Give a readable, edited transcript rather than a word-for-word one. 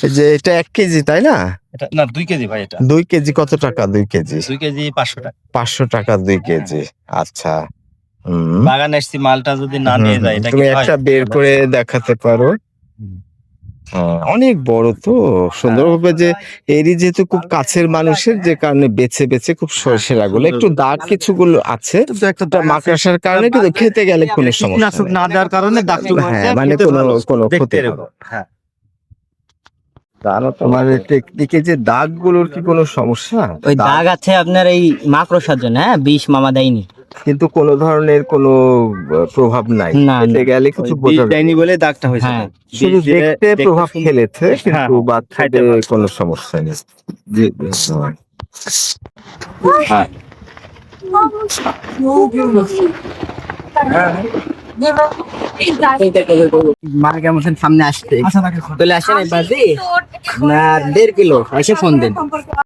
এই যে এটা 1 কেজি তাই না? এটা না 2 কেজি ভাই এটা। 2 কেজি কত টাকা 2 কেজি? 2 কেজি 500 টাকা। 500 টাকা 2 কেজি। আচ্ছা। হুম। বাগানে আসছি মালটা যদি না হুম, নিয়ে হুম। যায় এটা তুমি কি হয়? একটা বের করে দেখাতে পারো। হুম। হ্যাঁ, অনেক বড় তো সুন্দরভাবে যে এরই যেহেতু খুব কাছের মানুষের যে কারণে বেছে বেছে খুব সেরাগুলো একটু দাগ কিছুগুলো আছে কিন্তু একটা এটা মাকড়সার কারণে কিন্তু খেতে গেলে কোনো সমস্যা কীটনাশক নেই। না দেওয়ার কারণে দাগটুকু হ্যাঁ, হয়েছে, মানে খেতে কোনো ভালো, কোনো দেখতে ক্ষতি হবে এরকম। হ্যাঁ। তোমার টেকনিকে যে দাগগুলোর কি কোনো সমস্যা? ওই দাগ আছে আপনার এই মাকড়সার জন্য, হ্যাঁ, বিষ মামা দেয়নি। কিন্তু কোনো ধরনের কোনো প্রভাব নাই। না, খেতে না। গেলে কিছু বিষ বোঝা যায় দেয়নি না। বলে দাগটা হয়েছে। হ্যাঁ। শুধু বিষ দিলে দেখতে প্রভাব সুন্দর। ফেলেছে কিন্তু হ্যাঁ, বাচ্চাদের খাইতে কোনো সমস্যা নেই। জি, ধন্যবাদ। হ্যাঁ। মা কেমন সামনে আসতে চলে আসেন এবার 1.5 কিলো এসে ফোন দেন।